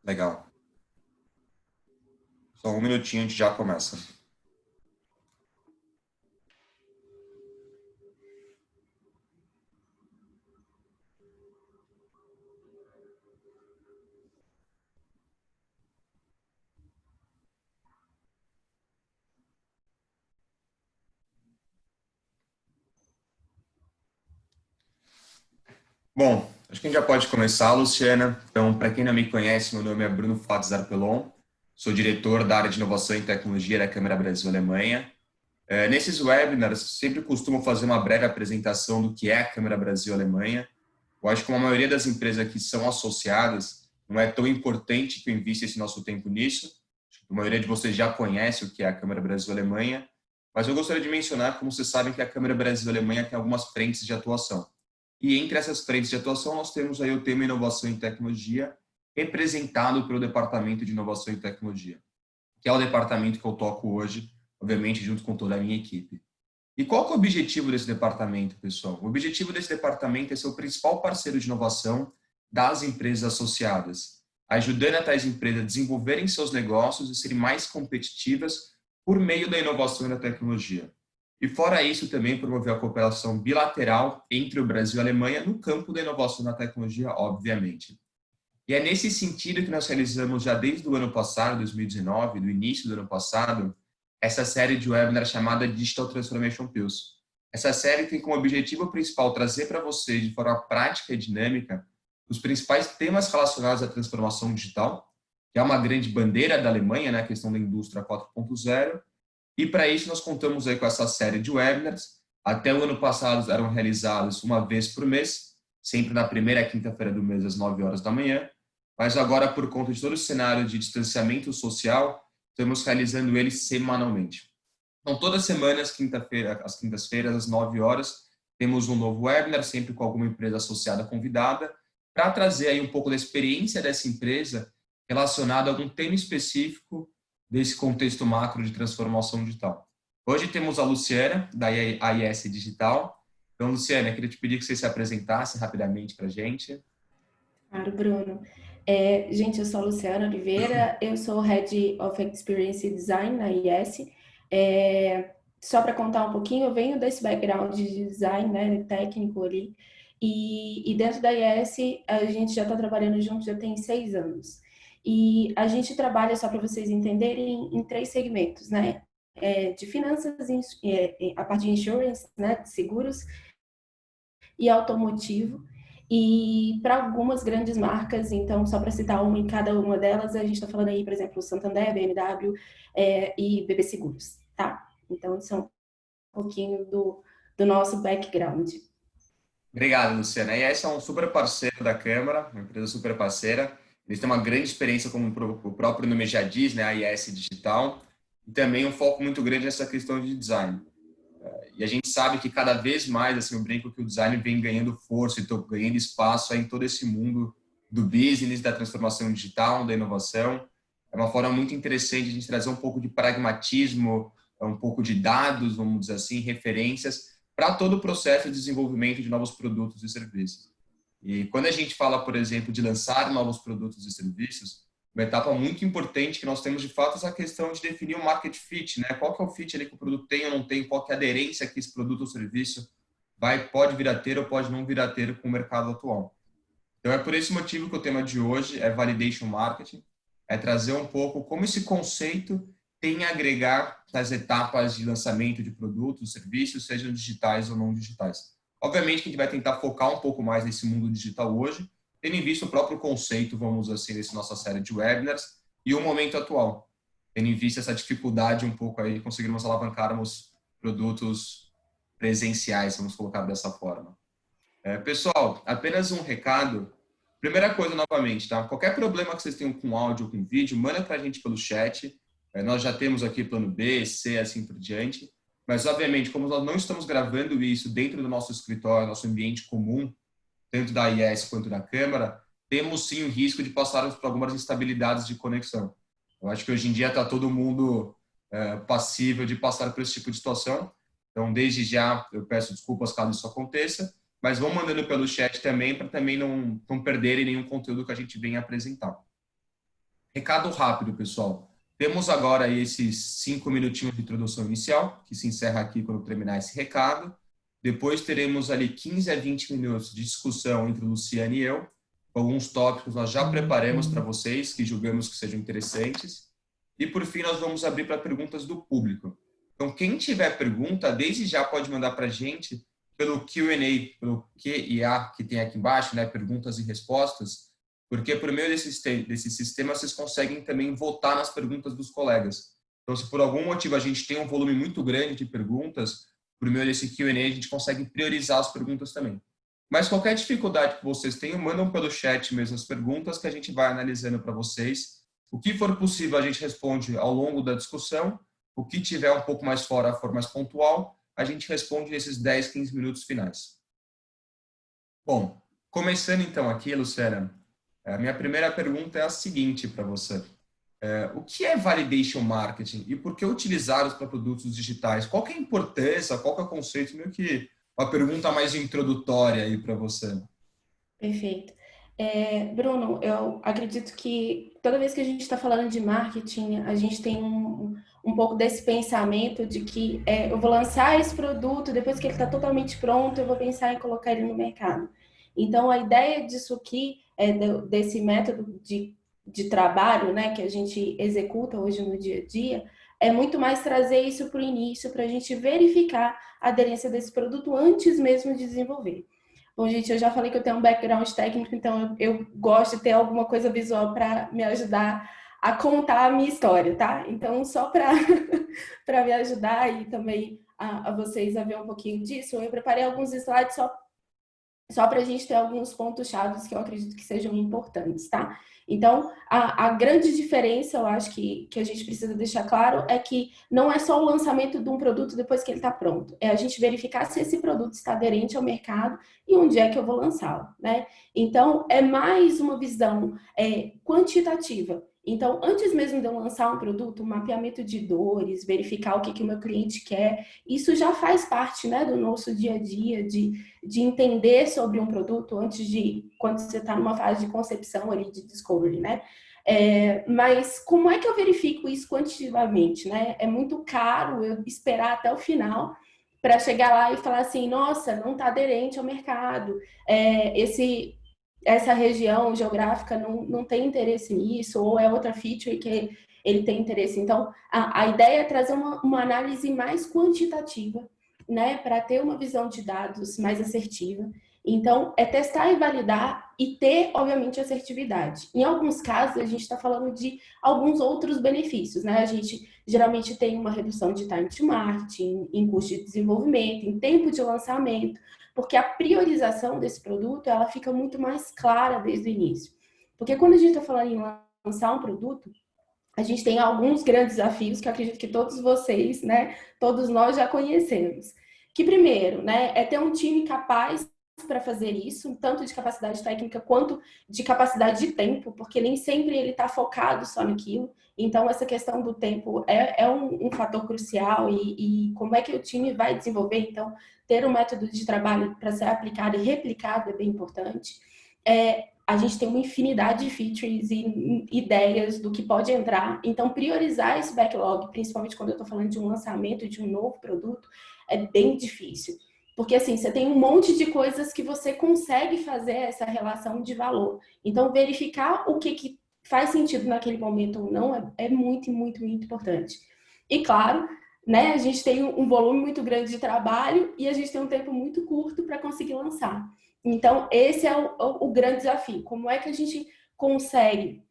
Legal. Só um minutinho, a gente já começa. Bom, acho que a gente já pode começar, Luciana. Então, para quem não me conhece, meu nome é Bruno Fats Arpelon, sou diretor da área de inovação e tecnologia da Câmara Brasil-Alemanha. Nesses webinars, sempre costumo fazer uma breve apresentação do que é a Câmara Brasil-Alemanha. Eu acho que como a maioria das empresas que são associadas, não é tão importante que eu invista esse nosso tempo nisso. Acho que a maioria de vocês já conhece o que é a Câmara Brasil-Alemanha, mas eu gostaria de mencionar, como vocês sabem, que a Câmara Brasil-Alemanha tem algumas frentes de atuação. E entre essas frentes de atuação, nós temos aí o tema Inovação e Tecnologia, representado pelo Departamento de Inovação e Tecnologia, que é o departamento que eu toco hoje, obviamente, junto com toda a minha equipe. E qual que é o objetivo desse departamento, pessoal? O objetivo desse departamento é ser o principal parceiro de inovação das empresas associadas, ajudando a tais empresas a desenvolverem seus negócios e serem mais competitivas por meio da inovação e da tecnologia. E fora isso, também promover a cooperação bilateral entre o Brasil e a Alemanha no campo da inovação e da tecnologia, obviamente. E é nesse sentido que nós realizamos já desde o ano passado, 2019, do início do ano passado, essa série de webinars chamada Digital Transformation Pills. Essa série tem como objetivo principal trazer para vocês, de forma prática e dinâmica, os principais temas relacionados à transformação digital, que é uma grande bandeira da Alemanha, né, a questão da indústria 4.0, e para isso nós contamos aí com essa série de webinars. Até o ano passado eram realizados uma vez por mês, sempre na primeira quinta-feira do mês, às 9 horas da manhã, mas agora, por conta de todo o cenário de distanciamento social, estamos realizando eles semanalmente. Então, todas as semanas, às quintas-feiras, às 9 horas, temos um novo webinar, sempre com alguma empresa associada convidada, para trazer aí um pouco da experiência dessa empresa relacionada a algum tema específico desse contexto macro de transformação digital. Hoje temos a Luciana, da AIS Digital. Então, Luciana, eu queria te pedir que você se apresentasse rapidamente para a gente. Claro, Bruno. Gente, eu sou a Luciana Oliveira, eu sou Head of Experience Design na IS. Só para contar um pouquinho, eu venho desse background de design, né, técnico ali, e dentro da IS a gente já está trabalhando junto já tem 6 anos. E a gente trabalha, só para vocês entenderem, em 3 segmentos, né? De finanças, a parte de insurance, né, de seguros, e automotivo, e para algumas grandes marcas, então, só para citar uma em cada uma delas, a gente está falando aí, por exemplo, Santander, BMW e BB Seguros, tá? Então, isso é um pouquinho do nosso background. Obrigado, Luciana. E esse é um super parceiro da Câmara, uma empresa super parceira. Eles têm uma grande experiência, como o próprio nome já diz, né, a IS Digital, e também um foco muito grande nessa questão de design. E a gente sabe que cada vez mais, assim, eu brinco que o design vem ganhando força e ganhando espaço aí em todo esse mundo do business, da transformação digital, da inovação. É uma forma muito interessante de a gente trazer um pouco de pragmatismo, um pouco de dados, vamos dizer assim, referências para todo o processo de desenvolvimento de novos produtos e serviços. E quando a gente fala, por exemplo, de lançar novos produtos e serviços, uma etapa muito importante que nós temos de fato é essa questão de definir o market fit, né? Qual que é o fit ali que o produto tem ou não tem, qual que é a aderência que esse produto ou serviço pode vir a ter ou pode não vir a ter com o mercado atual. Então é por esse motivo que o tema de hoje é Validation Marketing, é trazer um pouco como esse conceito tem a agregar nas etapas de lançamento de produtos, serviços, sejam digitais ou não digitais. Obviamente que a gente vai tentar focar um pouco mais nesse mundo digital hoje, tendo em vista o próprio conceito, vamos assim, dessa nossa série de webinars e o momento atual, tendo em vista essa dificuldade um pouco aí, conseguirmos alavancarmos produtos presenciais, vamos colocar dessa forma. Pessoal, apenas um recado. Primeira coisa, novamente, tá? Qualquer problema que vocês tenham com áudio ou com vídeo, manda para a gente pelo chat. Nós já temos aqui plano B, C, assim por diante. Mas, obviamente, como nós não estamos gravando isso dentro do nosso escritório, nosso ambiente comum, tanto da IES quanto da Câmara, temos sim o risco de passarmos por algumas instabilidades de conexão. Eu acho que hoje em dia está todo mundo passível de passar por esse tipo de situação. Então, desde já, eu peço desculpas caso isso aconteça, mas vão mandando pelo chat também, para também não perderem nenhum conteúdo que a gente venha apresentar. Recado rápido, pessoal. Temos agora aí esses 5 minutinhos de introdução inicial, que se encerra aqui quando terminar esse recado. Depois teremos ali 15 a 20 minutos de discussão entre Luciane e eu. Alguns tópicos nós já preparamos para vocês, que julgamos que sejam interessantes. E por fim, nós vamos abrir para perguntas do público. Então, quem tiver pergunta, desde já pode mandar para a gente pelo Q&A, pelo Q&A que tem aqui embaixo, né? Perguntas e respostas, porque por meio desse sistema vocês conseguem também votar nas perguntas dos colegas. Então, se por algum motivo a gente tem um volume muito grande de perguntas, por meio desse Q&A a gente consegue priorizar as perguntas também. Mas qualquer dificuldade que vocês tenham, mandam pelo chat mesmo as perguntas que a gente vai analisando para vocês. O que for possível a gente responde ao longo da discussão. O que tiver um pouco mais fora, for mais pontual, a gente responde nesses 10, 15 minutos finais. Bom, começando então aqui, Luciana, a minha primeira pergunta é a seguinte para você. O que é Validation Marketing e por que utilizá-los para produtos digitais? Qual que é a importância, qual que é o conceito? Meio que uma pergunta mais introdutória aí para você. Perfeito. Bruno, eu acredito que toda vez que a gente está falando de marketing, a gente tem um pouco desse pensamento de que eu vou lançar esse produto, depois que ele está totalmente pronto, eu vou pensar em colocar ele no mercado. Então, a ideia disso aqui, desse método de trabalho, né, que a gente executa hoje no dia a dia, é muito mais trazer isso para o início, para a gente verificar a aderência desse produto antes mesmo de desenvolver. Bom, gente, eu já falei que eu tenho um background técnico, então eu gosto de ter alguma coisa visual para me ajudar a contar a minha história, tá? Então, só para para me ajudar e também a vocês a ver um pouquinho disso, eu preparei alguns slides só para a gente ter alguns pontos chaves que eu acredito que sejam importantes, tá? Então, a grande diferença, eu acho que a gente precisa deixar claro, é que não é só o lançamento de um produto depois que ele está pronto. É a gente verificar se esse produto está aderente ao mercado e onde é que eu vou lançá-lo, né? Então, é mais uma visão quantitativa. Então, antes mesmo de eu lançar um produto, um mapeamento de dores, verificar o que o meu cliente quer, isso já faz parte, né, do nosso dia a dia, de entender sobre um produto antes de, quando você está numa fase de concepção ali, de discovery, né? Mas como é que eu verifico isso quantitativamente, né? É muito caro eu esperar até o final para chegar lá e falar assim, nossa, não está aderente ao mercado, essa região geográfica não tem interesse nisso, ou é outra feature que ele tem interesse. Então, a ideia é trazer uma análise mais quantitativa, né, para ter uma visão de dados mais assertiva. Então, é testar e validar e ter, obviamente, assertividade. Em alguns casos, a gente está falando de alguns outros benefícios, né? A gente geralmente tem uma redução de time to market, em custo de desenvolvimento, em tempo de lançamento, porque a priorização desse produto, ela fica muito mais clara desde o início. Porque quando a gente está falando em lançar um produto, a gente tem alguns grandes desafios que eu acredito que todos vocês, né, todos nós já conhecemos. Que primeiro, né, é ter um time capaz para fazer isso, tanto de capacidade técnica quanto de capacidade de tempo, porque nem sempre ele está focado só naquilo. Então, essa questão do tempo é um fator crucial e como é que o time vai desenvolver. Então, ter um método de trabalho para ser aplicado e replicado é bem importante. A gente tem uma infinidade de features e ideias do que pode entrar. Então, priorizar esse backlog, principalmente quando eu estou falando de um lançamento de um novo produto, é bem difícil. Porque, assim, você tem um monte de coisas que você consegue fazer essa relação de valor. Então, verificar o que faz sentido naquele momento ou não é muito, muito, muito importante. E, claro, né, a gente tem um volume muito grande de trabalho e a gente tem um tempo muito curto para conseguir lançar. Então, esse é o grande desafio. Como é que a gente consegue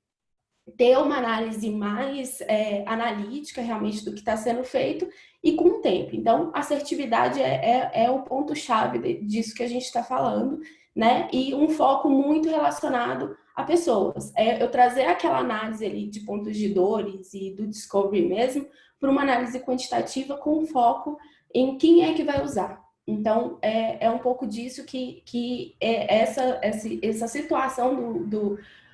ter uma análise mais analítica realmente do que está sendo feito e com o tempo. Então, assertividade é o ponto-chave disso que a gente está falando, né? E um foco muito relacionado a pessoas. Eu trazer aquela análise ali de pontos de dores e do discovery mesmo para uma análise quantitativa com foco em quem é que vai usar. Então, é um pouco disso que essa situação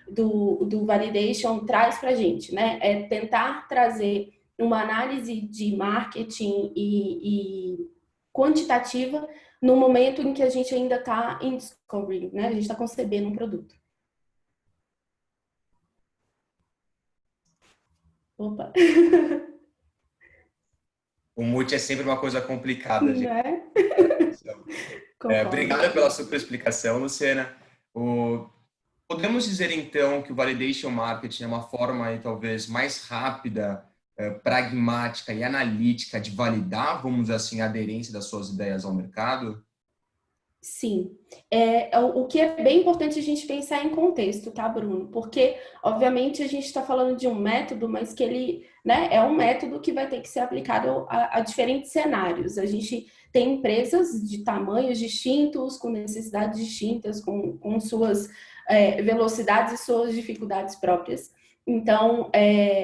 do validation traz para a gente, né? É tentar trazer uma análise de marketing e quantitativa no momento em que a gente ainda está em discovery, né? A gente está concebendo um produto. Opa, O multi é sempre uma coisa complicada, gente. né? Concordo. Obrigado pela super explicação, Luciana. O- Podemos dizer então que o validation marketing é uma forma aí, talvez mais rápida, pragmática e analítica de validar, vamos dizer assim, a aderência das suas ideias ao mercado? Sim, o que é bem importante a gente pensar em contexto, tá, Bruno? Porque, obviamente, a gente está falando de um método, mas que ele, né, é um método que vai ter que ser aplicado a diferentes cenários. A gente tem empresas de tamanhos distintos, com necessidades distintas, com suas velocidades e suas dificuldades próprias. Então,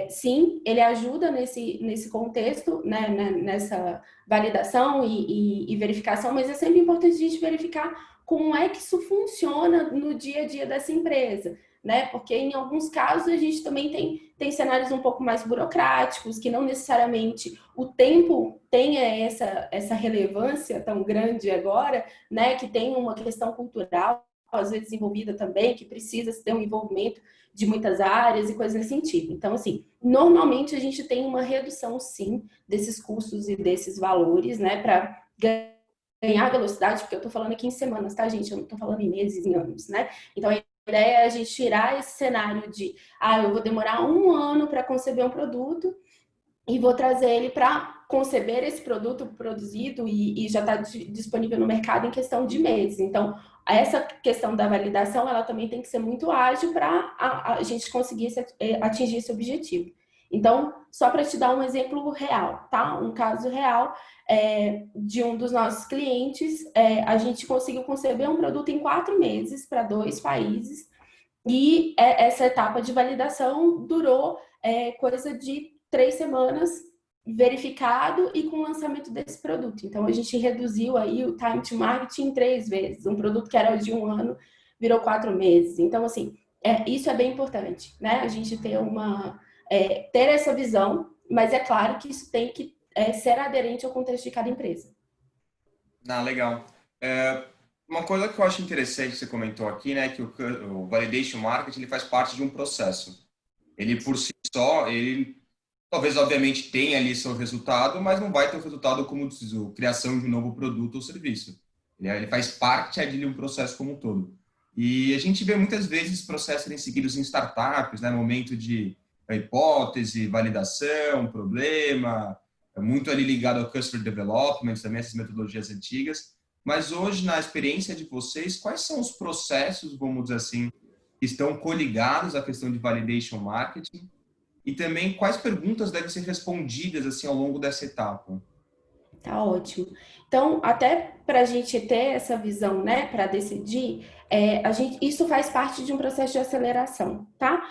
sim, ele ajuda nesse contexto, né, nessa validação e verificação, mas é sempre importante a gente verificar como é que isso funciona no dia a dia dessa empresa, né? Porque em alguns casos a gente também tem cenários um pouco mais burocráticos, que não necessariamente o tempo tenha essa relevância tão grande agora, né? Que tem uma questão cultural às vezes envolvida também, que precisa ter um envolvimento de muitas áreas e coisas nesse sentido. Então, assim, normalmente a gente tem uma redução, sim, desses custos e desses valores, né, para ganhar velocidade, porque eu estou falando aqui em semanas, tá, gente? Eu não estou falando em meses, em anos, né? Então, a ideia é a gente tirar esse cenário de, eu vou demorar um ano para conceber um produto e vou trazer ele para conceber esse produto produzido e já está disponível no mercado em questão de meses. Então, essa questão da validação, ela também tem que ser muito ágil para a gente conseguir atingir esse objetivo. Então, só para te dar um exemplo real, tá? Um caso real de um dos nossos clientes, a gente conseguiu conceber um produto em 4 meses para 2 países e essa etapa de validação durou coisa de 3 semanas verificado e com o lançamento desse produto. Então, a gente reduziu aí o time to market em 3 vezes. Um produto que era de 1 ano virou 4 meses. Então, assim, isso é bem importante, né? A gente ter essa visão, mas é claro que isso tem que ser aderente ao contexto de cada empresa. Ah, legal. Uma coisa que eu acho interessante que você comentou aqui, né, que o validation marketing ele faz parte de um processo. Ele por si só, ele talvez obviamente tenha ali seu resultado, mas não vai ter o resultado como diz, a criação de um novo produto ou serviço. Ele faz parte de um processo como um todo. E a gente vê muitas vezes processos serem seguidos em startups, né, momento de hipótese, validação, problema, muito ali ligado ao customer development, também essas metodologias antigas. Mas hoje, na experiência de vocês, quais são os processos, vamos dizer assim, que estão coligados à questão de validation marketing? E também quais perguntas devem ser respondidas assim ao longo dessa etapa? Tá ótimo. Então, até para a gente ter essa visão, né, para decidir, isso faz parte de um processo de aceleração, tá?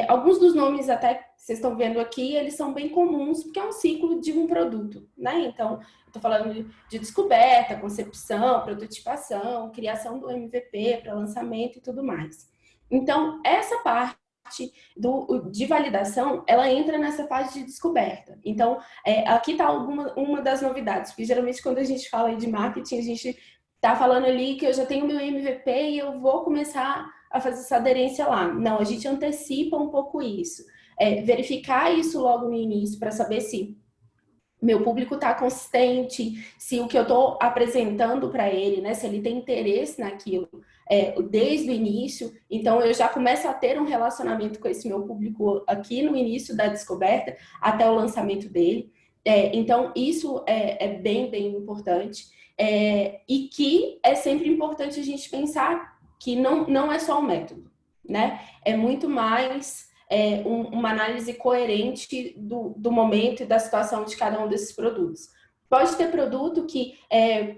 Alguns dos nomes até que vocês estão vendo aqui, eles são bem comuns, porque é um ciclo de um produto, né? Então, eu estou falando de descoberta, concepção, prototipação, criação do MVP para lançamento e tudo mais. Então, essa parte de validação, ela entra nessa fase de descoberta. Então, aqui está uma das novidades, porque geralmente quando a gente fala de marketing, a gente está falando ali que eu já tenho meu MVP e eu vou começar a fazer essa aderência lá. Não, a gente antecipa um pouco isso. Verificar isso logo no início para saber se meu público está consistente, se o que eu estou apresentando para ele, né, se ele tem interesse naquilo desde o início, então eu já começo a ter um relacionamento com esse meu público aqui no início da descoberta até o lançamento dele. Então, isso é bem, bem importante. E que é sempre importante a gente pensar que não é só um método, né? É muito mais uma análise coerente do momento e da situação de cada um desses produtos. Pode ter produto que,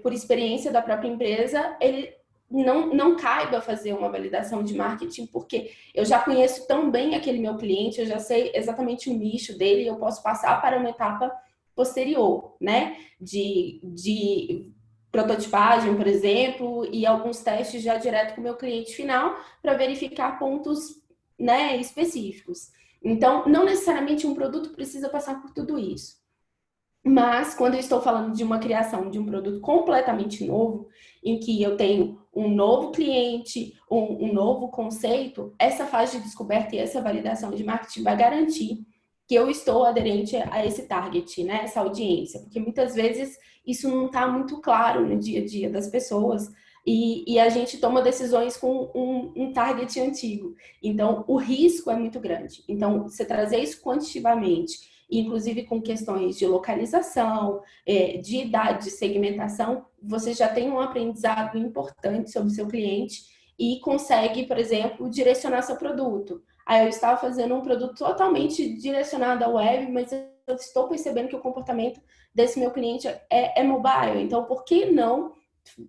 por experiência da própria empresa, ele não caiba fazer uma validação de marketing, porque eu já conheço tão bem aquele meu cliente, eu já sei exatamente o nicho dele, eu posso passar para uma etapa posterior, né? De prototipagem, por exemplo, e alguns testes já direto com o meu cliente final para verificar pontos, né, específicos. Então, não necessariamente um produto precisa passar por tudo isso. Mas, quando eu estou falando de uma criação de um produto completamente novo, em que eu tenho um novo cliente, um novo conceito, essa fase de descoberta e essa validação de marketing vai garantir que eu estou aderente a esse target, né? Essa audiência, porque muitas vezes isso não está muito claro no dia a dia das pessoas e a gente toma decisões com um target antigo. Então, o risco é muito grande. Então, você trazer isso quantitativamente, inclusive com questões de localização, de idade, de segmentação, você já tem um aprendizado importante sobre o seu cliente e consegue, por exemplo, direcionar seu produto. Aí eu estava fazendo um produto totalmente direcionado à web, mas eu estou percebendo que o comportamento desse meu cliente é mobile. Então, por que não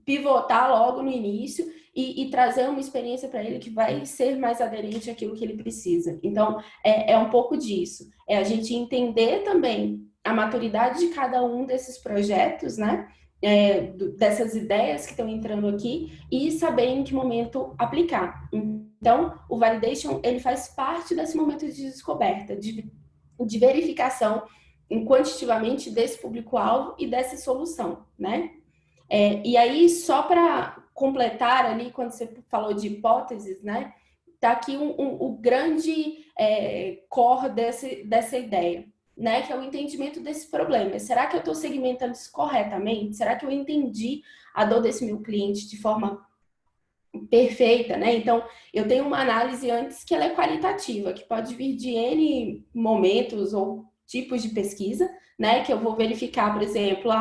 pivotar logo no início e trazer uma experiência para ele que vai ser mais aderente àquilo que ele precisa? Então, é um pouco disso. É a gente entender também a maturidade de cada um desses projetos, né? Dessas ideias que estão entrando aqui e saber em que momento aplicar. Então, o validation, ele faz parte desse momento de descoberta, de verificação quantitativamente desse público-alvo e dessa solução, né? E aí, só para completar ali, quando você falou de hipóteses, né? Tá aqui o grande core dessa ideia, né? Que é o entendimento desse problema. Será que eu estou segmentando isso corretamente? Será que eu entendi a dor desse meu cliente de forma perfeita, né? Então, eu tenho uma análise antes que ela é qualitativa, que pode vir de N momentos ou tipos de pesquisa, né? Que eu vou verificar, por exemplo,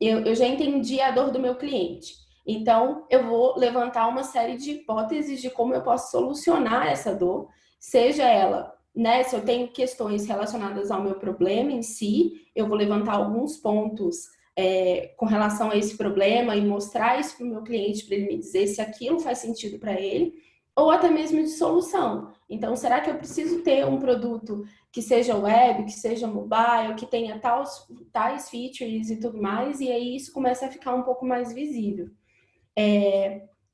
eu já entendi a dor do meu cliente. Então, eu vou levantar uma série de hipóteses de como eu posso solucionar essa dor, seja ela, né? Se eu tenho questões relacionadas ao meu problema em si, eu vou levantar alguns pontos com relação a esse problema e mostrar isso para o meu cliente, para ele me dizer se aquilo faz sentido para ele, ou até mesmo de solução. Então, será que eu preciso ter um produto que seja web, que seja mobile, que tenha tais features e tudo mais, e aí isso começa a ficar um pouco mais visível.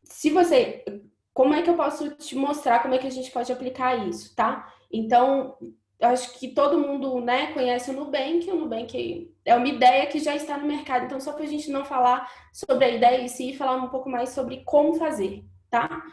Se você... Como é que eu posso te mostrar como é que a gente pode aplicar isso, tá? Então, acho que todo mundo, né, conhece o Nubank. O Nubank é uma ideia que já está no mercado. Então, só para a gente não falar sobre a ideia em si, falar um pouco mais sobre como fazer, tá?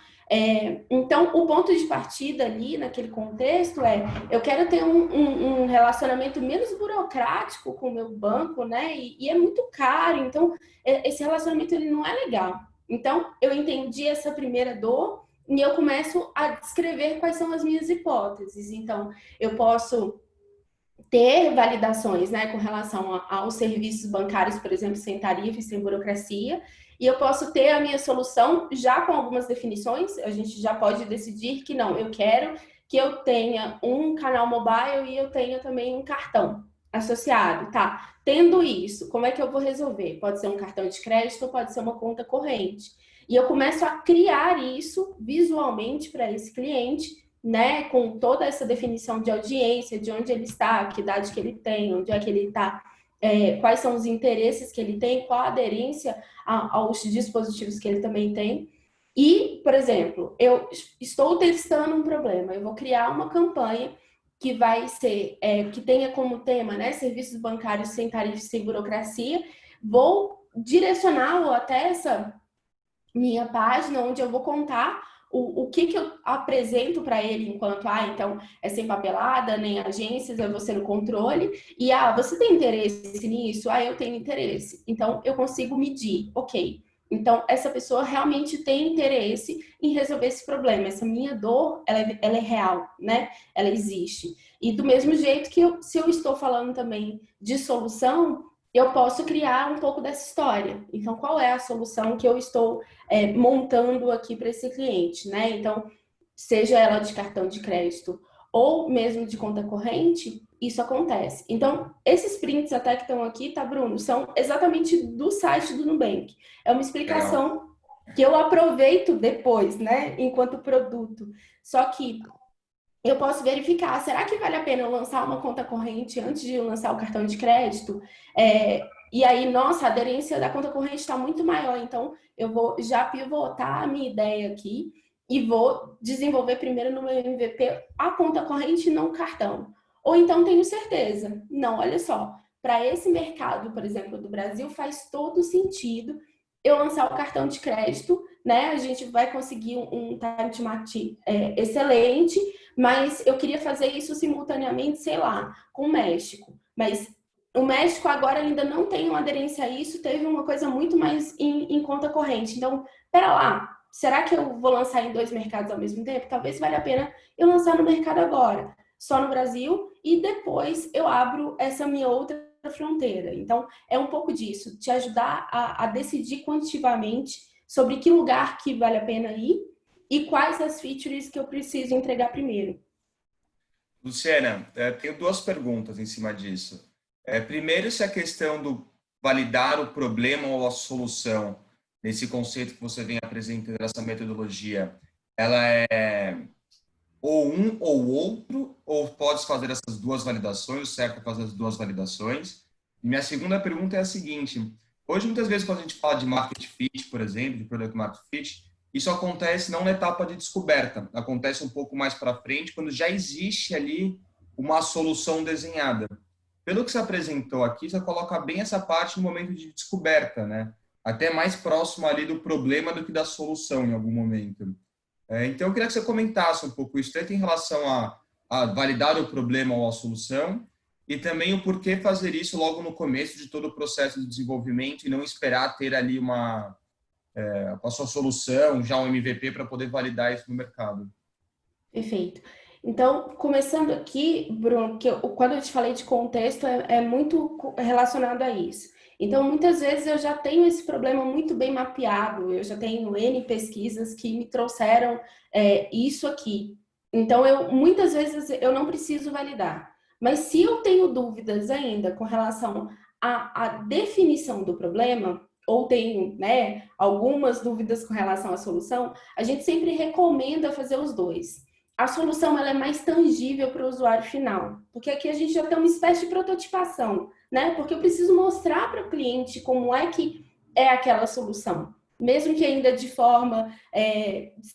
Então, o ponto de partida ali, naquele contexto, eu quero ter um relacionamento menos burocrático com o meu banco, né? E é muito caro. Então, esse relacionamento ele não é legal. Então, eu entendi essa primeira dor e eu começo a descrever quais são as minhas hipóteses. Então, eu posso ter validações, né, com relação aos serviços bancários, por exemplo, sem tarifa e sem burocracia, e eu posso ter a minha solução já com algumas definições. A gente já pode decidir que não, eu quero que eu tenha um canal mobile e eu tenha também um cartão associado, tá? Tendo isso, como é que eu vou resolver? Pode ser um cartão de crédito ou pode ser uma conta corrente. E eu começo a criar isso visualmente para esse cliente, né, com toda essa definição de audiência, de onde ele está, que idade que ele tem, onde é que ele está, quais são os interesses que ele tem, qual a aderência aos dispositivos que ele também tem. E, por exemplo, eu estou testando um problema, eu vou criar uma campanha que vai ser, que tenha como tema, né, serviços bancários sem tarifa, sem burocracia, vou direcioná-lo até essa minha página, onde eu vou contar o que eu apresento para ele enquanto, então, é sem papelada, nem agências, é você no controle, e, você tem interesse nisso? Eu tenho interesse. Então, eu consigo medir, ok. Então, essa pessoa realmente tem interesse em resolver esse problema. Essa minha dor, ela é real, né? Ela existe. E do mesmo jeito que se eu estou falando também de solução, eu posso criar um pouco dessa história. Então, qual é a solução que eu estou montando aqui para esse cliente, né? Então, seja ela de cartão de crédito ou mesmo de conta corrente, isso acontece. Então, esses prints até que estão aqui, tá, Bruno? São exatamente do site do Nubank. É uma explicação que eu aproveito depois, né? Enquanto produto. Só que eu posso verificar, será que vale a pena eu lançar uma conta corrente antes de eu lançar o cartão de crédito? E aí, nossa, a aderência da conta corrente está muito maior, então eu vou já pivotar a minha ideia aqui e vou desenvolver primeiro no meu MVP a conta corrente e não o cartão. Ou então tenho certeza, não, olha só, para esse mercado, por exemplo, do Brasil, faz todo sentido eu lançar o cartão de crédito né? A gente vai conseguir um time to market excelente, mas eu queria fazer isso simultaneamente, sei lá, com o México. Mas o México agora ainda não tem uma aderência a isso, teve uma coisa muito mais em conta corrente. Então, pera lá, será que eu vou lançar em 2 mercados ao mesmo tempo? Talvez valha a pena eu lançar no mercado agora, só no Brasil, e depois eu abro essa minha outra fronteira. Então, é um pouco disso, te ajudar a decidir quantitativamente sobre que lugar que vale a pena ir e quais as features que eu preciso entregar primeiro. Luciana, tenho duas perguntas em cima disso. Primeiro, se a questão do validar o problema ou a solução, nesse conceito que você vem apresentando, essa metodologia, ela é ou um ou outro, ou podes fazer essas duas validações, o certo é fazer as duas validações? E minha segunda pergunta é a seguinte: hoje, muitas vezes, quando a gente fala de market fit, por exemplo, de product market fit, isso acontece não na etapa de descoberta, acontece um pouco mais para frente, quando já existe ali uma solução desenhada. Pelo que você apresentou aqui, você coloca bem essa parte no momento de descoberta, né? Até mais próximo ali do problema do que da solução em algum momento. Então, eu queria que você comentasse um pouco isso, tanto em relação a validar o problema ou a solução, e também o porquê fazer isso logo no começo de todo o processo de desenvolvimento e não esperar ter ali a sua solução, já um MVP, para poder validar isso no mercado. Perfeito. Então, começando aqui, Bruno, que quando eu te falei de contexto, é muito relacionado a isso. Então, muitas vezes eu já tenho esse problema muito bem mapeado, eu já tenho N pesquisas que me trouxeram isso aqui. Então, muitas vezes eu não preciso validar. Mas se eu tenho dúvidas ainda com relação à definição do problema, ou tenho, né, algumas dúvidas com relação à solução, a gente sempre recomenda fazer os dois. A solução ela é mais tangível para o usuário final, porque aqui a gente já tem uma espécie de prototipação, né? Porque eu preciso mostrar para o cliente como é que é aquela solução, mesmo que ainda de forma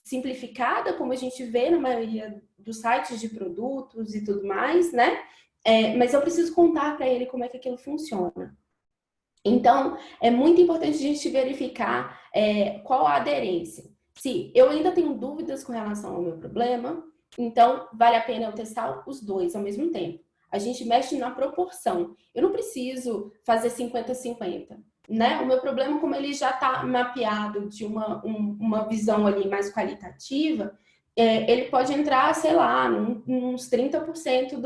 simplificada, como a gente vê na maioria dos sites de produtos e tudo mais, né? Mas eu preciso contar para ele como é que aquilo funciona. Então, é muito importante a gente verificar qual a aderência. Se eu ainda tenho dúvidas com relação ao meu problema, então vale a pena eu testar os dois ao mesmo tempo. A gente mexe na proporção. Eu não preciso fazer 50-50, né? O meu problema, como ele já está mapeado de uma visão ali mais qualitativa, ele pode entrar, sei lá, uns 30%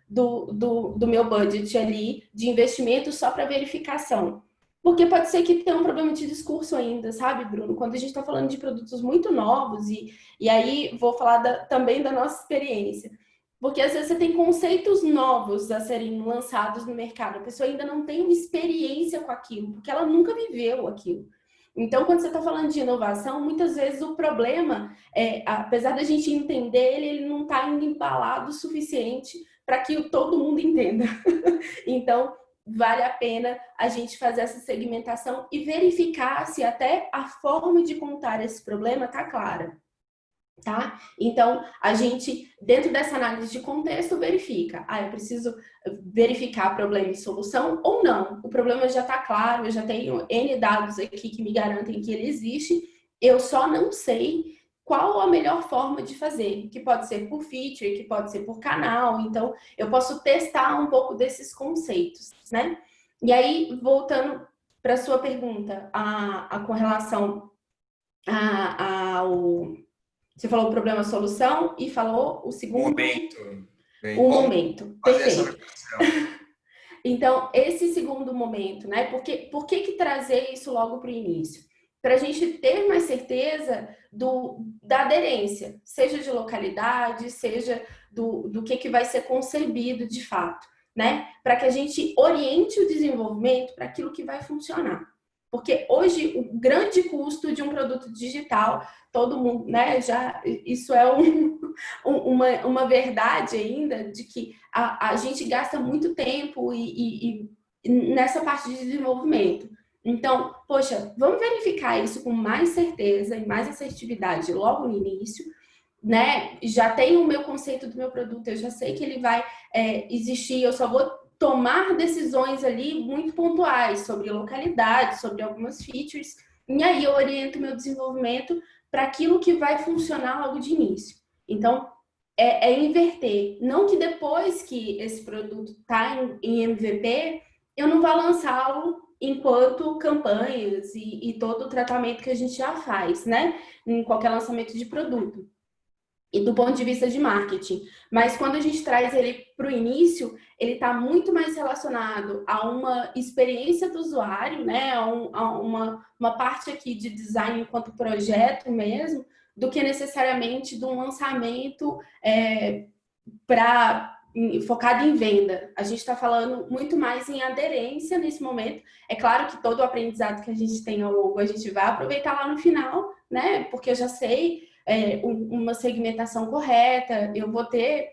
do meu budget ali de investimento só para verificação. Porque pode ser que tenha um problema de discurso ainda, sabe, Bruno? Quando a gente está falando de produtos muito novos, e aí vou falar também da nossa experiência. Porque às vezes você tem conceitos novos a serem lançados no mercado, a pessoa ainda não tem uma experiência com aquilo, porque ela nunca viveu aquilo. Então, quando você está falando de inovação, muitas vezes o problema, apesar da gente entender ele não está ainda embalado o suficiente para que todo mundo entenda. Então, vale a pena a gente fazer essa segmentação e verificar se até a forma de contar esse problema está clara. Tá? Então, a gente, dentro dessa análise de contexto, verifica. Eu preciso verificar problema e solução ou não. O problema já está claro, eu já tenho N dados aqui que me garantem que ele existe, eu só não sei qual a melhor forma de fazer, que pode ser por feature, que pode ser por canal. Então, eu posso testar um pouco desses conceitos, né? E aí, voltando para a sua pergunta, com relação ao... Você falou o problema-solução e falou o segundo... Momento. Bem, o momento. Perfeito. Essa Então, esse segundo momento, né? Por que trazer isso logo para o início? Para a gente ter mais certeza da aderência, seja de localidade, seja do que vai ser concebido de fato, né? Para que a gente oriente o desenvolvimento para aquilo que vai funcionar. Porque hoje o grande custo de um produto digital, todo mundo, né? Isso é uma verdade ainda de que a gente gasta muito tempo e nessa parte de desenvolvimento. Então, poxa, vamos verificar isso com mais certeza e mais assertividade logo no início, né? Já tenho o meu conceito do meu produto, eu já sei que ele vai existir, eu só vou tomar decisões ali muito pontuais sobre localidade, sobre algumas features, E aí eu oriento o meu desenvolvimento para aquilo que vai funcionar logo de início. Então, é inverter. Não que depois que esse produto está em MVP, eu não vá lançá-lo enquanto campanhas e todo o tratamento que a gente já faz, né? Em qualquer lançamento de produto e do ponto de vista de marketing. Mas quando a gente traz ele para o início, ele está muito mais relacionado a uma experiência do usuário, né? A uma parte aqui de design enquanto projeto mesmo, do que necessariamente de um lançamento focado em venda. A gente está falando muito mais em aderência nesse momento. É claro que todo o aprendizado que a gente tem ao longo, a gente vai aproveitar lá no final, né? Porque eu já sei uma segmentação correta, eu vou ter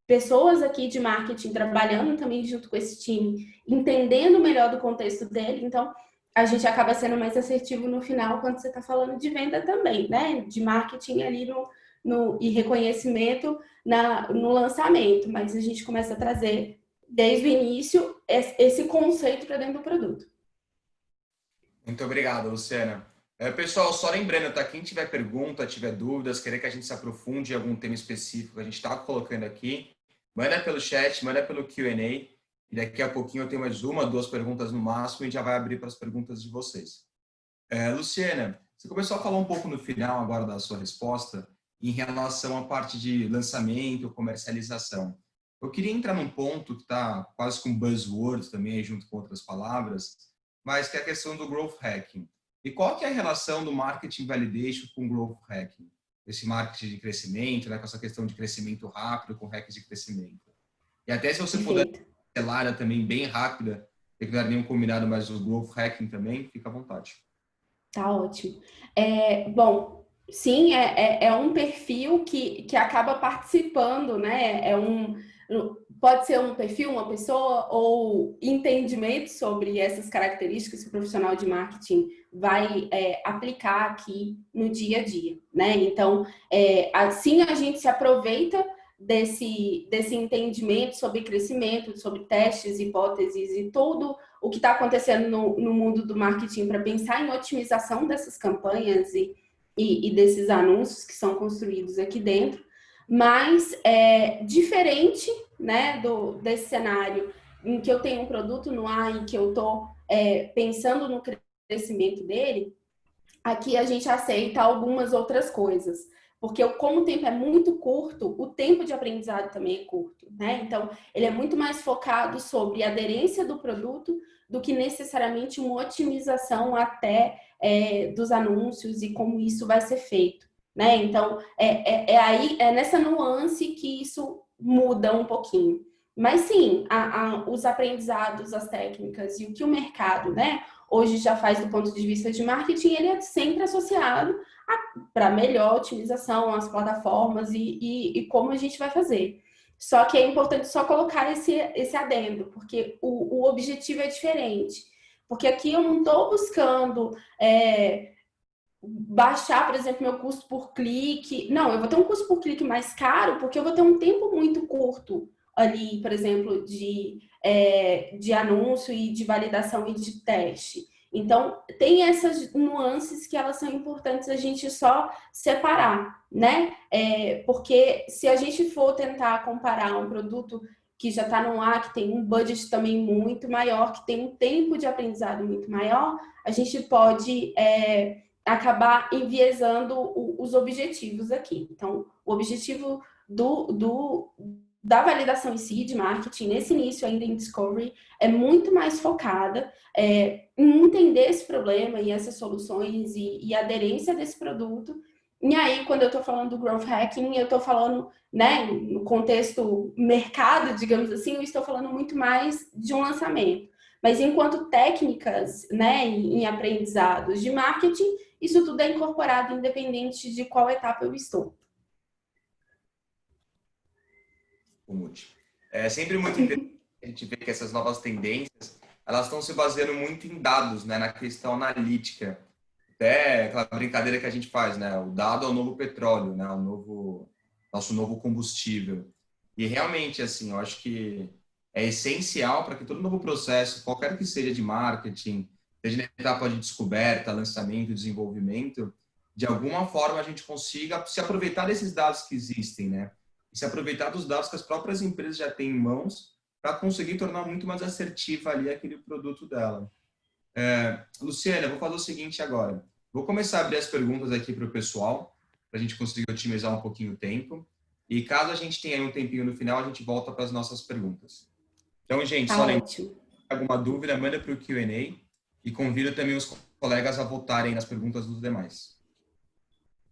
pessoas aqui de marketing trabalhando também junto com esse time, entendendo melhor do contexto dele, então a gente acaba sendo mais assertivo no final quando você está falando de venda também, né? De marketing ali e reconhecimento no lançamento, mas a gente começa a trazer desde o início esse conceito para dentro do produto. Muito obrigado, Luciana. Pessoal, só lembrando, tá? Quem tiver pergunta, tiver dúvidas, querer que a gente se aprofunde em algum tema específico que a gente está colocando aqui, manda pelo chat, manda pelo Q&A. E daqui a pouquinho eu tenho mais uma, duas perguntas no máximo e já vai abrir para as perguntas de vocês. Luciana, você começou a falar um pouco no final agora da sua resposta em relação à parte de lançamento, comercialização. Eu queria entrar num ponto que está quase com buzzword também, junto com outras palavras, mas que é a questão do growth hacking. E qual que é a relação do marketing validation com o growth hacking? Esse marketing de crescimento, né, com essa questão de crescimento rápido, com hacks de crescimento. E até se você puder, Perfeito. celular também bem rápida, que não era nenhum combinado, mas o growth hacking também, fica à vontade. Tá ótimo. Bom, sim, é um perfil que acaba participando, né? Pode ser um perfil, uma pessoa, ou entendimento sobre essas características que o profissional de marketing vai aplicar aqui no dia a dia, né? Então, assim a gente se aproveita desse entendimento sobre crescimento, sobre testes, hipóteses e todo o que está acontecendo no mundo do marketing para pensar em otimização dessas campanhas e desses anúncios que são construídos aqui dentro, mas diferente, né, desse cenário em que eu tenho um produto no ar, em que eu estou pensando no crescimento dele, aqui a gente aceita algumas outras coisas. Porque como o tempo é muito curto, o tempo de aprendizado também é curto, né? Então, ele é muito mais focado sobre a aderência do produto do que necessariamente uma otimização até dos anúncios e como isso vai ser feito, né? Então, é nessa nuance que isso muda um pouquinho. Mas sim, os aprendizados, as técnicas e o que o mercado, né, hoje já faz do ponto de vista de marketing, ele é sempre associado para melhor otimização, as plataformas e como a gente vai fazer. Só que é importante só colocar esse adendo, porque o objetivo é diferente. Porque aqui eu não estou buscando baixar, por exemplo, meu custo por clique. Não, eu vou ter um custo por clique mais caro, porque eu vou ter um tempo muito curto ali, por exemplo, de anúncio e de validação e de teste. Então, tem essas nuances que elas são importantes a gente só separar, né? Porque se a gente for tentar comparar um produto que já está no ar, que tem um budget também muito maior, que tem um tempo de aprendizado muito maior, a gente pode acabar enviesando os objetivos aqui. Então, o objetivo da validação em si, de marketing, nesse início ainda em discovery, é muito mais focada em entender esse problema e essas soluções e a aderência desse produto. E aí, quando eu estou falando do growth hacking, eu estou falando, né, no contexto mercado, digamos assim, eu estou falando muito mais de um lançamento. Mas enquanto técnicas, né, em aprendizados de marketing, isso tudo é incorporado independente de qual etapa eu estou. É sempre muito interessante a gente ver que essas novas tendências, elas estão se baseando muito em dados, né, na questão analítica. Até aquela brincadeira que a gente faz, né, o dado é o novo petróleo, né, nosso novo combustível. E realmente, assim, eu acho que é essencial para que todo novo processo, qualquer que seja de marketing, seja na etapa de descoberta, lançamento, desenvolvimento, de alguma forma a gente consiga se aproveitar desses dados que existem, né? E se aproveitar dos dados que as próprias empresas já têm em mãos para conseguir tornar muito mais assertiva ali aquele produto dela. Luciana, eu vou fazer o seguinte agora. Vou começar a abrir as perguntas aqui para o pessoal, para a gente conseguir otimizar um pouquinho o tempo. E caso a gente tenha um tempinho no final, a gente volta para as nossas perguntas. Então, gente, Tá só lembrando, ótimo. alguma dúvida, manda para o Q&A e convido também os colegas a votarem nas perguntas dos demais.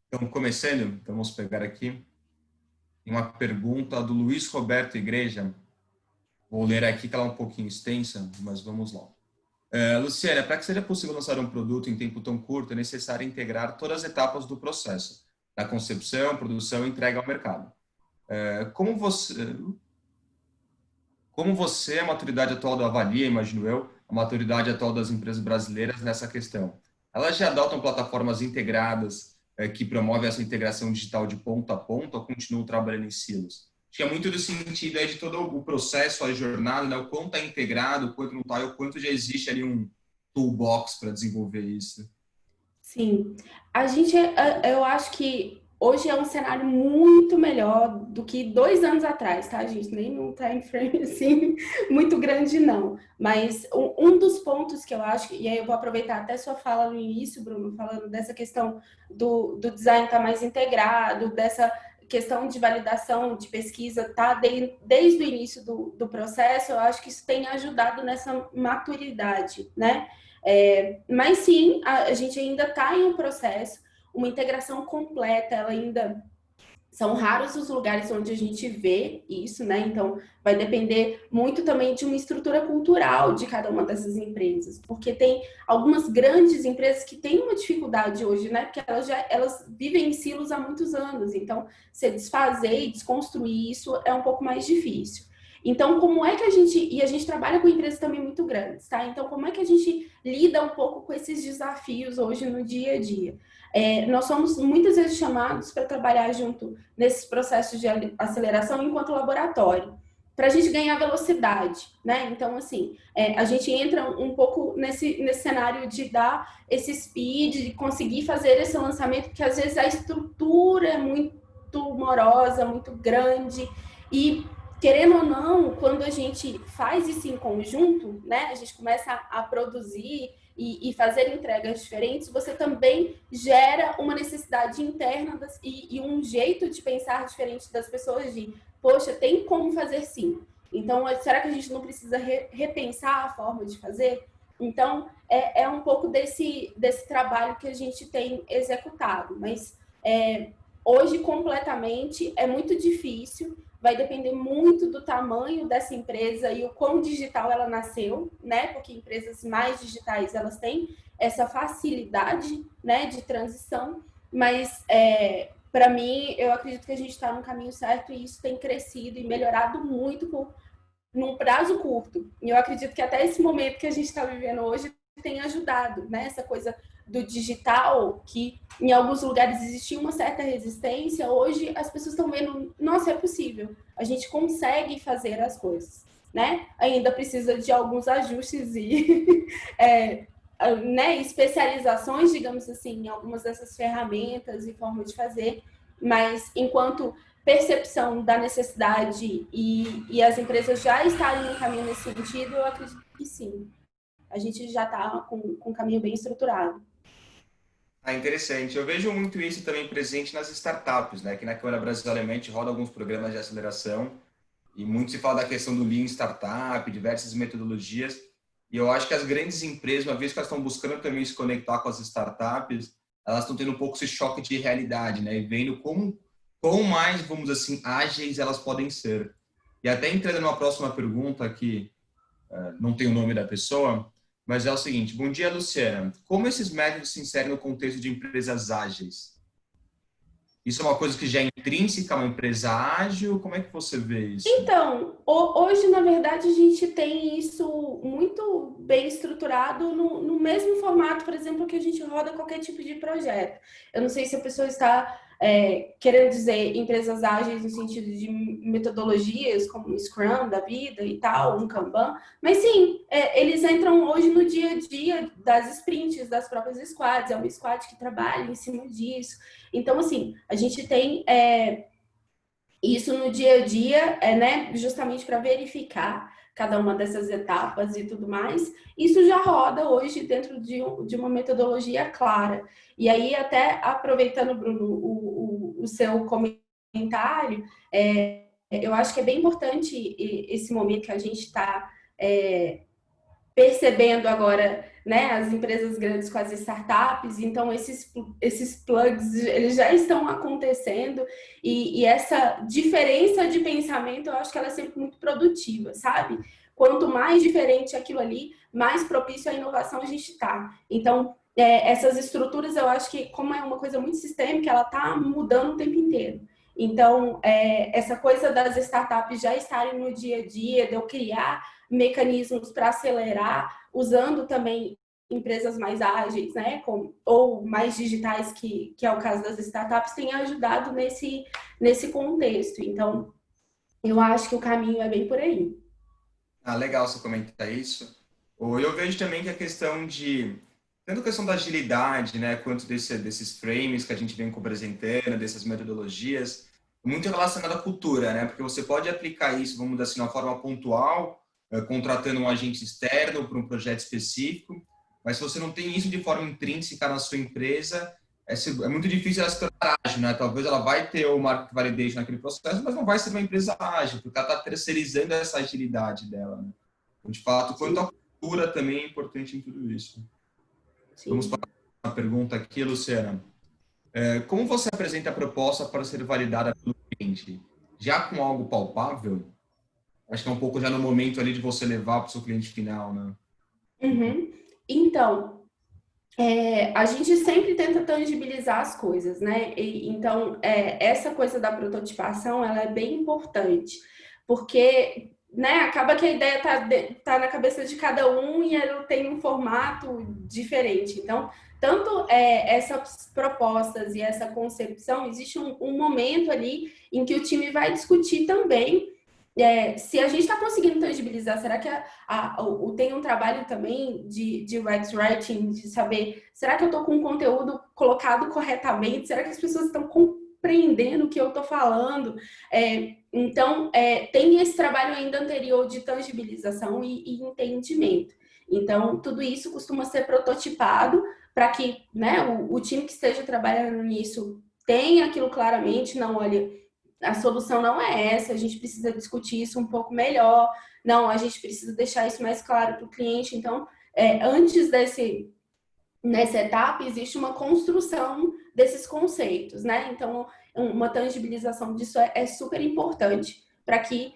Então, começando, então vamos pegar aqui uma pergunta do Luiz Roberto Igreja. Vou ler aqui, que ela é um pouquinho extensa, mas vamos lá. Luciana, para que seja possível lançar um produto em tempo tão curto, é necessário integrar todas as etapas do processo, da concepção, produção e entrega ao mercado. Como você, a maturidade atual da Avalia, imagino eu, a maturidade atual das empresas brasileiras nessa questão? Elas já adotam plataformas integradas que promovem essa integração digital de ponta a ponta ou continuam trabalhando em silos? Tinha muito do sentido aí de todo o processo, a jornada, né? O quanto está integrado, o quanto não está, e o quanto já existe ali um toolbox para desenvolver isso. Sim, eu acho que hoje é um cenário muito melhor do que 2 anos atrás, tá, gente? Nem num time frame assim muito grande, não. Mas um dos pontos que eu acho, e aí eu vou aproveitar até sua fala no início, Bruno, falando dessa questão do design estar mais integrado, dessa questão de validação, de pesquisa, tá desde o início do processo, eu acho que isso tem ajudado nessa maturidade, né? Mas sim, a gente ainda está em um processo, uma integração completa, ela ainda são raros os lugares onde a gente vê isso, né? Então, vai depender muito também de uma estrutura cultural de cada uma dessas empresas, porque tem algumas grandes empresas que têm uma dificuldade hoje, né? Porque elas vivem em silos há muitos anos, então, se desfazer e desconstruir isso é um pouco mais difícil. Então, como é que a gente trabalha com empresas também muito grandes, tá? Então, como é que a gente lida um pouco com esses desafios hoje no dia a dia? Nós somos muitas vezes chamados para trabalhar junto nesses processos de aceleração enquanto laboratório, para a gente ganhar velocidade, né? Então, assim, a gente entra um pouco nesse cenário de dar esse speed, de conseguir fazer esse lançamento, porque às vezes a estrutura é muito morosa, muito grande, e querendo ou não, quando a gente faz isso em conjunto, né? A gente começa a produzir e fazer entregas diferentes, você também gera uma necessidade interna e um jeito de pensar diferente das pessoas de, poxa, tem como fazer sim. Então, será que a gente não precisa repensar a forma de fazer? Então, é um pouco desse trabalho que a gente tem executado. Mas hoje, completamente, é muito difícil, vai depender muito do tamanho dessa empresa e o quão digital ela nasceu, né? Porque empresas mais digitais, elas têm essa facilidade, né, de transição, mas para mim, eu acredito que a gente está no caminho certo e isso tem crescido e melhorado muito num prazo curto. E eu acredito que até esse momento que a gente está vivendo hoje tem ajudado, né? Essa coisa do digital, que em alguns lugares existia uma certa resistência, hoje as pessoas estão vendo, nossa, é possível, a gente consegue fazer as coisas, né? Ainda precisa de alguns ajustes e né, especializações, digamos assim, em algumas dessas ferramentas e formas de fazer, mas enquanto percepção da necessidade e as empresas já estarem no caminho nesse sentido, eu acredito que sim. A gente já está com um caminho bem estruturado. Interessante. Eu vejo muito isso também presente nas startups, né? Que na Câmara Brasil Alemanha roda alguns programas de aceleração e muito se fala da questão do Lean Startup, diversas metodologias. E eu acho que as grandes empresas, uma vez que elas estão buscando também se conectar com as startups, elas estão tendo um pouco esse choque de realidade, né? E vendo quão mais, vamos dizer assim, ágeis elas podem ser. E até entrando numa próxima pergunta que não tem o nome da pessoa, mas é o seguinte: bom dia, Luciana. Como esses métodos se inserem no contexto de empresas ágeis? Isso é uma coisa que já é intrínseca a uma empresa ágil? Como é que você vê isso? Então, hoje, na verdade, a gente tem isso muito bem estruturado no mesmo formato, por exemplo, que a gente roda qualquer tipo de projeto. Eu não sei se a pessoa está querendo dizer empresas ágeis no sentido de metodologias como o Scrum da vida e tal, um Kanban, mas sim, eles entram hoje no dia a dia das sprints, das próprias squads, é um squad que trabalha em cima disso. Então, assim, a gente tem isso no dia a dia, né, justamente para verificar cada uma dessas etapas e tudo mais. Isso já roda hoje dentro de uma metodologia clara. E aí, até aproveitando, Bruno, o seu comentário, eu acho que é bem importante esse momento que a gente está percebendo agora, né, as empresas grandes com as startups, então esses plugs, eles já estão acontecendo e essa diferença de pensamento, eu acho que ela é sempre muito produtiva, sabe? Quanto mais diferente aquilo ali, mais propício à inovação a gente está. Então, essas estruturas, eu acho que, como é uma coisa muito sistêmica, ela está mudando o tempo inteiro. Então, essa coisa das startups já estarem no dia a dia, de eu criar mecanismos para acelerar, usando também empresas mais ágeis, né, ou mais digitais, que é o caso das startups, tem ajudado nesse contexto. Então, eu acho que o caminho é bem por aí. Ah, legal você comentar isso. Eu vejo também que a questão tanto a questão da agilidade, né, quanto desses frames que a gente vem apresentando, dessas metodologias, muito relacionada à cultura, né, porque você pode aplicar isso, vamos dizer assim, de uma forma pontual, contratando um agente externo para um projeto específico, mas se você não tem isso de forma intrínseca na sua empresa, é muito difícil ela se tornar ágil, né? Talvez ela vai ter o market validation naquele processo, mas não vai ser uma empresa ágil, porque ela está terceirizando essa agilidade dela, né? Então, de fato, quanto Sim, à cultura também é importante em tudo isso. Vamos para sim. uma pergunta aqui, Luciana. Como você apresenta a proposta para ser validada pelo cliente? Já com algo palpável? Acho que é um pouco já no momento ali de você levar para o seu cliente final, né? Uhum. Então, a gente sempre tenta tangibilizar as coisas, né? Então, essa coisa da prototipação, ela é bem importante, porque, né, acaba que a ideia tá na cabeça de cada um e ela tem um formato diferente. Então, tanto essas propostas e essa concepção, existe um momento ali em que o time vai discutir também se a gente está conseguindo tangibilizar, será que tem um trabalho também de UX Writing, de saber, será que eu estou com o conteúdo colocado corretamente? Será que as pessoas estão compreendendo o que eu estou falando? Então, tem esse trabalho ainda anterior de tangibilização e entendimento. Então, tudo isso costuma ser prototipado para que, né, o time que esteja trabalhando nisso tenha aquilo claramente, não olhe, a solução não é essa, a gente precisa discutir isso um pouco melhor, não, a gente precisa deixar isso mais claro para o cliente. Então, antes nessa etapa, existe uma construção desses conceitos, né? Então, uma tangibilização disso é super importante para que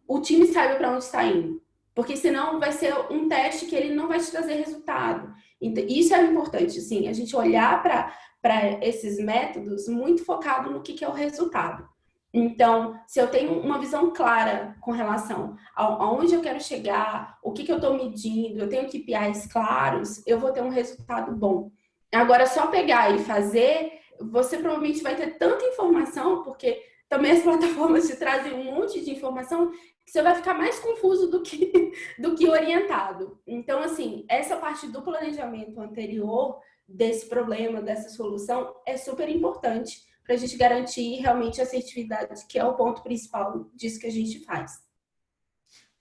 o time saiba para onde está indo. Porque senão vai ser um teste que ele não vai te trazer resultado. Então, isso é importante, sim, a gente olhar para esses métodos muito focado no que é o resultado. Então, se eu tenho uma visão clara com relação aonde eu quero chegar, o que eu estou medindo, eu tenho KPIs claros, eu vou ter um resultado bom. Agora, só pegar e fazer, você provavelmente vai ter tanta informação, porque também as plataformas te trazem um monte de informação, que você vai ficar mais confuso do que orientado. Então, assim, essa parte do planejamento anterior desse problema, dessa solução, é super importante para a gente garantir realmente a assertividade, que é o ponto principal disso que a gente faz.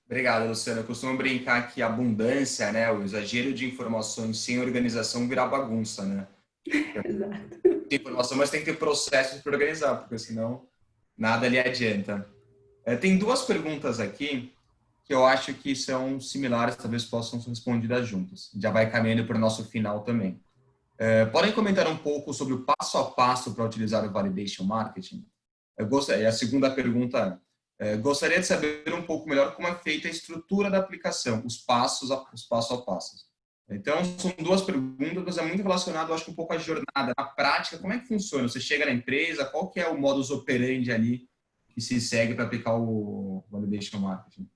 Obrigado, Luciana. Eu costumo brincar que a abundância, né, o exagero de informações sem organização vira bagunça, né? Exato. Tem informação, mas tem que ter processos para organizar, porque senão nada lhe adianta. Tem duas perguntas aqui que eu acho que são similares, talvez possam ser respondidas juntas. Já vai caminhando para o nosso final também. Podem comentar um pouco sobre o passo a passo para utilizar o Validation Marketing? A segunda pergunta gostaria de saber um pouco melhor como é feita a estrutura da aplicação, os passo a passo. Então, são duas perguntas, mas é muito relacionado, acho que um pouco à jornada, na prática, como é que funciona? Você chega na empresa, qual que é o modus operandi ali que se segue para aplicar o Validation Marketing?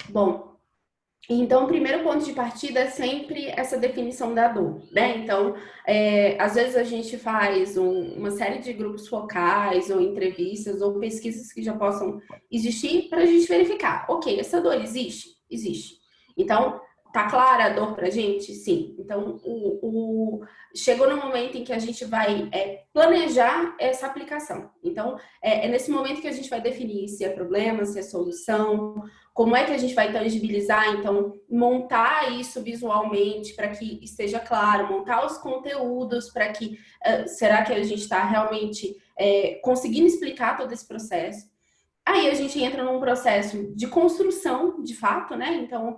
Bom, Então, o primeiro ponto de partida é sempre essa definição da dor, né? Então, às vezes a gente faz uma série de grupos focais, ou entrevistas, ou pesquisas que já possam existir para a gente verificar. Ok, essa dor existe? Existe. Então, tá clara a dor para a gente? Sim. Então, chegou no momento em que a gente vai planejar essa aplicação. Então, é nesse momento que a gente vai definir se é problema, se é solução, como é que a gente vai tangibilizar? Então, montar isso visualmente para que esteja claro, montar os conteúdos para que será que a gente está realmente conseguindo explicar todo esse processo? Aí a gente entra num processo de construção, de fato, né? Então,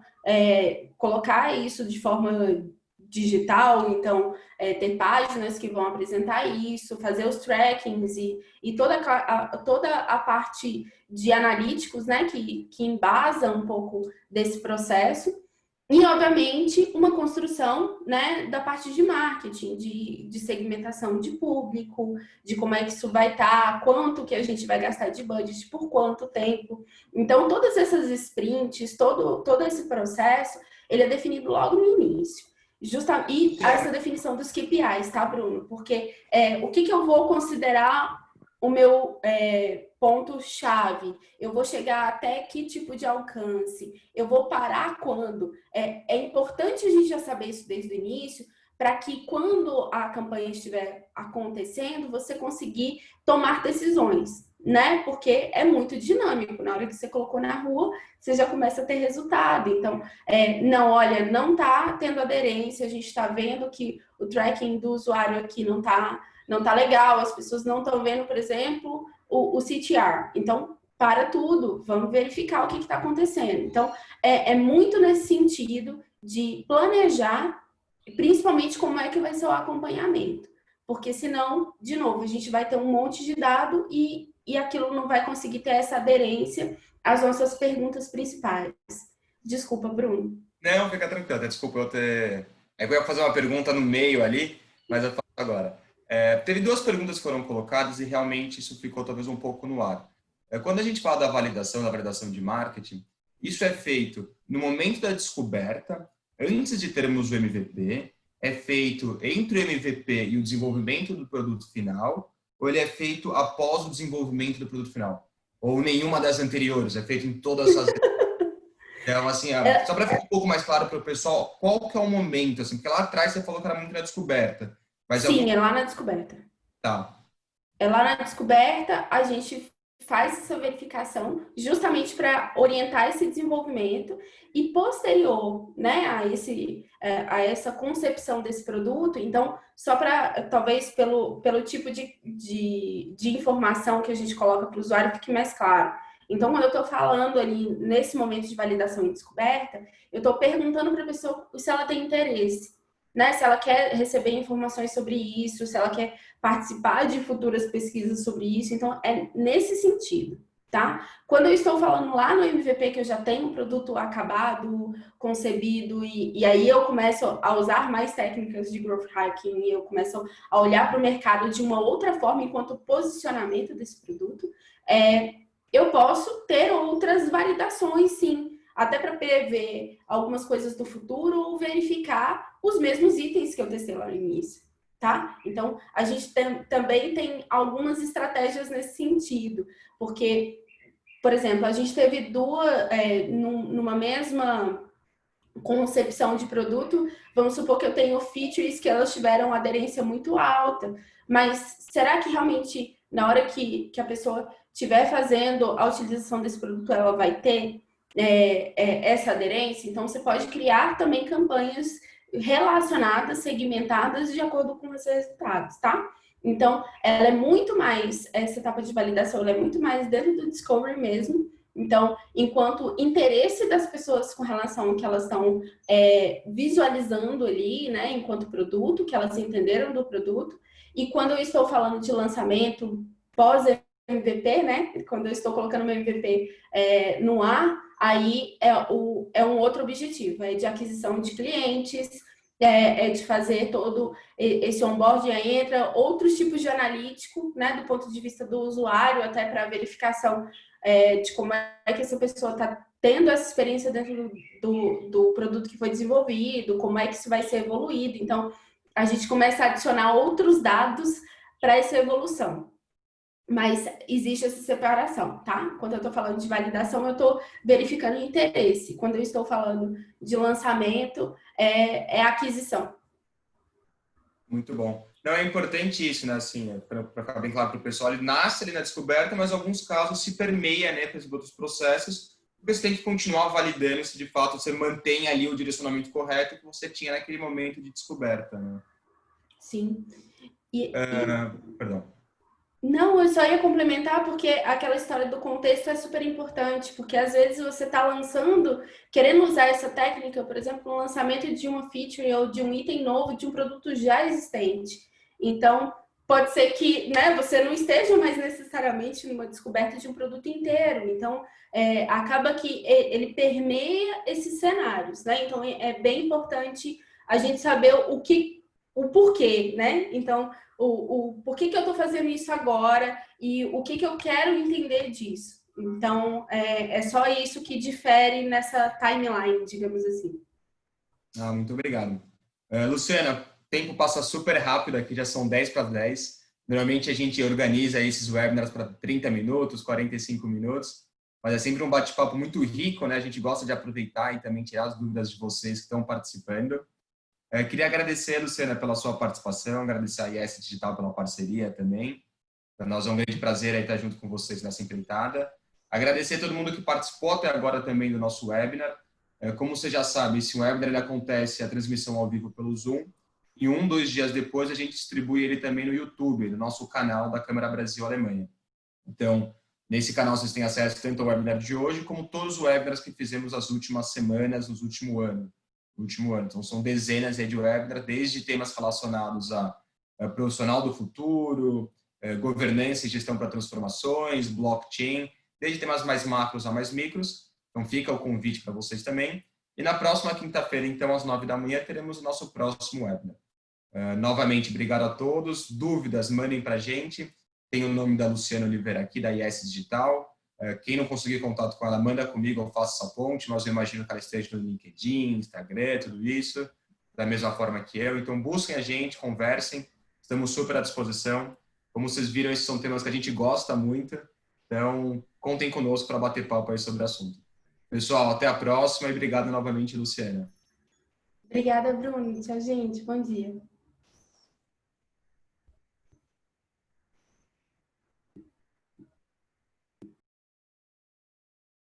colocar isso de forma digital, então, ter páginas que vão apresentar isso, fazer os trackings e toda a parte de analíticos, né? Que embasa um pouco desse processo. E, obviamente, uma construção, né, da parte de marketing, de segmentação de público, de como é que isso vai estar, quanto que a gente vai gastar de budget, por quanto tempo. Então, todas essas sprints, todo esse processo, ele é definido logo no início. E essa definição dos KPIs, tá, Bruno? Porque o que eu vou considerar o meu ponto-chave? Eu vou chegar até que tipo de alcance? Eu vou parar quando? É importante a gente já saber isso desde o início, para que quando a campanha estiver acontecendo, você conseguir tomar decisões, né? Porque é muito dinâmico. Na hora que você colocou na rua, você já começa a ter resultado. Então, não, olha, não está tendo aderência, a gente está vendo que o tracking do usuário aqui não tá legal, as pessoas não estão vendo, por exemplo, o CTR. Então, para tudo, vamos verificar o que está acontecendo. Então, é muito nesse sentido de planejar, principalmente como é que vai ser o acompanhamento. Porque senão, de novo, a gente vai ter um monte de dado e aquilo não vai conseguir ter essa aderência às nossas perguntas principais. Desculpa, Bruno. Não, fica tranquilo, até desculpa eu ter... É que eu ia fazer uma pergunta no meio ali, mas eu faço agora. Teve duas perguntas que foram colocadas e realmente isso ficou talvez um pouco no ar. Quando a gente fala da validação de marketing, isso é feito no momento da descoberta, antes de termos o MVP, é feito entre o MVP e o desenvolvimento do produto final, ou ele é feito após o desenvolvimento do produto final? Ou nenhuma das anteriores, é feito em todas as... Então, assim, só para ficar um pouco mais claro para o pessoal, qual que é o momento, assim, porque lá atrás você falou que era muito na descoberta, mas é algum... Sim, é lá na descoberta. Tá, É lá na descoberta, a gente faz essa verificação justamente para orientar esse desenvolvimento e posterior, né, a essa concepção desse produto. Então, só para, talvez, pelo tipo de informação que a gente coloca para o usuário, fique mais claro. Então, quando eu estou falando ali nesse momento de validação e descoberta, eu estou perguntando para a pessoa se ela tem interesse, né? Se ela quer receber informações sobre isso, se ela quer participar de futuras pesquisas sobre isso. Então, é nesse sentido, tá? Quando eu estou falando lá no MVP que eu já tenho um produto acabado, concebido, e aí eu começo a usar mais técnicas de growth hacking, e eu começo a olhar para o mercado de uma outra forma enquanto posicionamento desse produto, eu posso ter outras validações, sim, até para prever algumas coisas do futuro ou verificar os mesmos itens que eu testei lá no início, tá? Então, a gente também tem algumas estratégias nesse sentido, porque, por exemplo, a gente teve numa mesma concepção de produto, vamos supor que eu tenho features que elas tiveram aderência muito alta, mas será que realmente, na hora que a pessoa estiver fazendo a utilização desse produto, ela vai ter essa aderência? Então, você pode criar também campanhas relacionadas, segmentadas, de acordo com os resultados, tá? Então, ela é muito mais, essa etapa de validação, ela é muito mais dentro do discovery mesmo. Então, enquanto interesse das pessoas com relação ao que elas estão visualizando ali, né, enquanto produto, que elas entenderam do produto, e quando eu estou falando de lançamento pós-MVP, né, quando eu estou colocando meu MVP no ar, aí é um outro objetivo, é de aquisição de clientes, de fazer todo esse onboarding, aí entra outros tipos de analítico, né, do ponto de vista do usuário, até para verificação de como é que essa pessoa está tendo essa experiência dentro do produto que foi desenvolvido, como é que isso vai ser evoluído. Então, a gente começa a adicionar outros dados para essa evolução. Mas existe essa separação, tá? Quando eu estou falando de validação, eu estou verificando o interesse. Quando eu estou falando de lançamento, é aquisição. Muito bom. Não, é importante isso, né? Assim, para ficar bem claro para o pessoal, ele nasce ali na descoberta, mas em alguns casos se permeia, né, para esses outros processos, porque você tem que continuar validando se de fato você mantém ali o direcionamento correto que você tinha naquele momento de descoberta, né? Sim. E, Perdão. Não, eu só ia complementar porque aquela história do contexto é super importante, porque às vezes você está lançando, querendo usar essa técnica, por exemplo, no lançamento de uma feature ou de um item novo de um produto já existente. Então, pode ser que, né, você não esteja mais necessariamente numa descoberta de um produto inteiro. Então, acaba que ele permeia esses cenários, né? Então, é bem importante a gente saber o porquê, né? Então, por que eu estou fazendo isso agora e o que eu quero entender disso. Então, é só isso que difere nessa timeline, digamos assim. Muito obrigado. Luciana, o tempo passa super rápido aqui, já são 10 para 10. Normalmente a gente organiza esses webinars para 30 minutos, 45 minutos, mas é sempre um bate-papo muito rico, né? A gente gosta de aproveitar e também tirar as dúvidas de vocês que estão participando. Queria agradecer, Luciana, pela sua participação, agradecer a IS Digital pela parceria também. Para nós é um grande prazer aí estar junto com vocês nessa empreitada. Agradecer a todo mundo que participou até agora também do nosso webinar. Como você já sabe, esse webinar ele acontece a transmissão ao vivo pelo Zoom e 2 dias depois a gente distribui ele também no YouTube, no nosso canal da Câmara Brasil Alemanha. Então, nesse canal vocês têm acesso tanto ao webinar de hoje como todos os webinars que fizemos as últimas semanas, no último ano. Então, são dezenas de webinars, desde temas relacionados a profissional do futuro, governança e gestão para transformações, blockchain, desde temas mais macros a mais micros. Então, fica o convite para vocês também. E na próxima quinta-feira, então, às 9 da manhã, teremos o nosso próximo webinar. Novamente, obrigado a todos. Dúvidas, mandem para a gente. Tem o nome da Luciana Oliveira aqui, da IS Digital. Quem não conseguir contato com ela, manda comigo, eu faço essa ponte, mas eu imagino que ela esteja no LinkedIn, Instagram, tudo isso, da mesma forma que eu. Então, busquem a gente, conversem, estamos super à disposição. Como vocês viram, esses são temas que a gente gosta muito, então contem conosco para bater papo aí sobre o assunto. Pessoal, até a próxima e obrigado novamente, Luciana. Obrigada, Bruno. Tchau, gente. Bom dia.